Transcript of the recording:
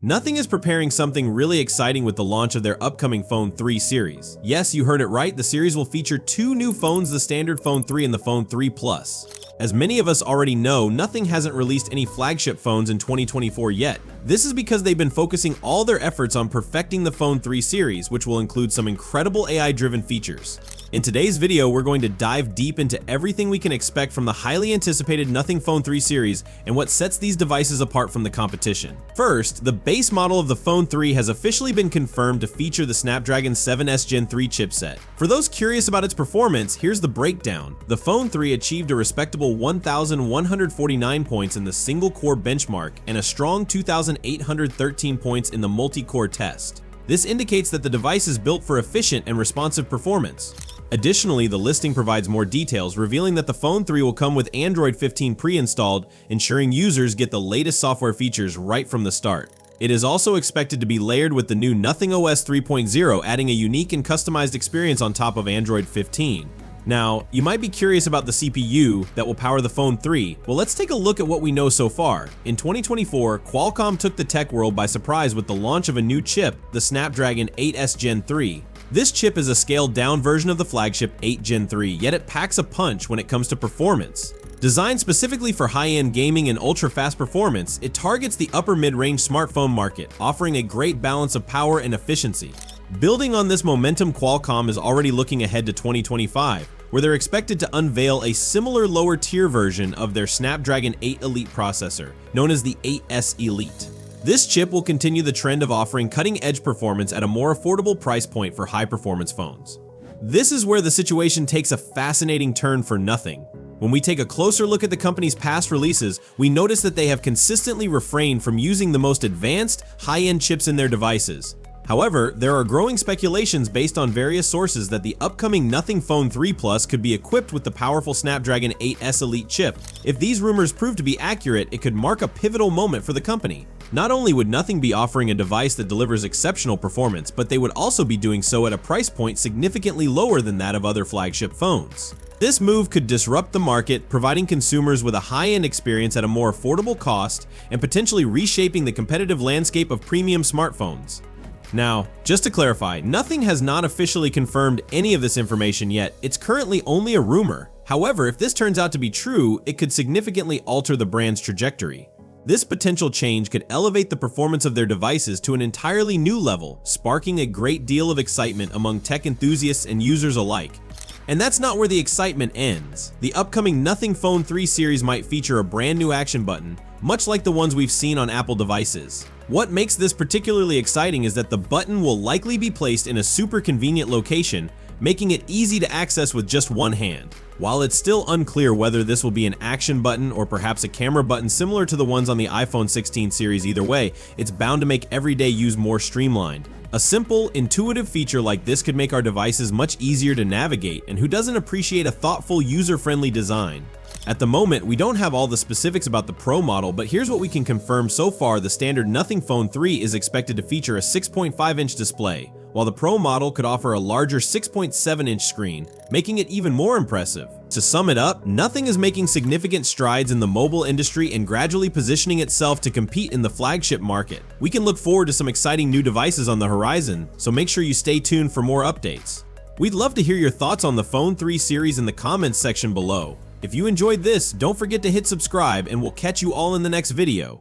Nothing is preparing something really exciting with the launch of their upcoming Phone 3 series. Yes, you heard it right, the series will feature two new phones, the standard Phone 3 and the Phone 3 Plus. As many of us already know, Nothing hasn't released any flagship phones in 2024 yet. This is because they've been focusing all their efforts on perfecting the Phone 3 series, which will include some incredible AI-driven features. In today's video, we're going to dive deep into everything we can expect from the highly anticipated Nothing Phone 3 series and what sets these devices apart from the competition. First, the base model of the Phone 3 has officially been confirmed to feature the Snapdragon 7S Gen 3 chipset. For those curious about its performance, here's the breakdown. The Phone 3 achieved a respectable 1,149 points in the single-core benchmark and a strong 2,813 points in the multi-core test. This indicates that the device is built for efficient and responsive performance. Additionally, the listing provides more details, revealing that the Phone 3 will come with Android 15 pre-installed, ensuring users get the latest software features right from the start. It is also expected to be layered with the new NothingOS 3.0, adding a unique and customized experience on top of Android 15. Now, you might be curious about the CPU that will power the Phone 3. Well, let's take a look at what we know so far. In 2024, Qualcomm took the tech world by surprise with the launch of a new chip, the Snapdragon 8S Gen 3. This chip is a scaled-down version of the flagship 8 Gen 3, yet it packs a punch when it comes to performance. Designed specifically for high-end gaming and ultra-fast performance, it targets the upper mid-range smartphone market, offering a great balance of power and efficiency. Building on this momentum, Qualcomm is already looking ahead to 2025, where they're expected to unveil a similar lower-tier version of their Snapdragon 8 Elite processor, known as the 8S Elite. This chip will continue the trend of offering cutting-edge performance at a more affordable price point for high-performance phones. This is where the situation takes a fascinating turn for Nothing. When we take a closer look at the company's past releases, we notice that they have consistently refrained from using the most advanced, high-end chips in their devices. However, there are growing speculations based on various sources that the upcoming Nothing Phone 3 Plus could be equipped with the powerful Snapdragon 8S Elite chip. If these rumors prove to be accurate, it could mark a pivotal moment for the company. Not only would Nothing be offering a device that delivers exceptional performance, but they would also be doing so at a price point significantly lower than that of other flagship phones. This move could disrupt the market, providing consumers with a high-end experience at a more affordable cost and potentially reshaping the competitive landscape of premium smartphones. Now, just to clarify, Nothing has not officially confirmed any of this information yet. It's currently only a rumor. However, if this turns out to be true, it could significantly alter the brand's trajectory. This potential change could elevate the performance of their devices to an entirely new level, sparking a great deal of excitement among tech enthusiasts and users alike. And that's not where the excitement ends. The upcoming Nothing Phone 3 series might feature a brand new action button, much like the ones we've seen on Apple devices. What makes this particularly exciting is that the button will likely be placed in a super convenient location, making it easy to access with just one hand. While it's still unclear whether this will be an action button or perhaps a camera button similar to the ones on the iPhone 16 series, either way, it's bound to make everyday use more streamlined. A simple, intuitive feature like this could make our devices much easier to navigate, and who doesn't appreciate a thoughtful, user-friendly design? At the moment, we don't have all the specifics about the Pro model, but here's what we can confirm so far. The standard Nothing Phone 3 is expected to feature a 6.5-inch display, while the Pro model could offer a larger 6.7-inch screen, making it even more impressive. To sum it up, Nothing is making significant strides in the mobile industry and gradually positioning itself to compete in the flagship market. We can look forward to some exciting new devices on the horizon, so make sure you stay tuned for more updates. We'd love to hear your thoughts on the Phone 3 series in the comments section below. If you enjoyed this, don't forget to hit subscribe, and we'll catch you all in the next video.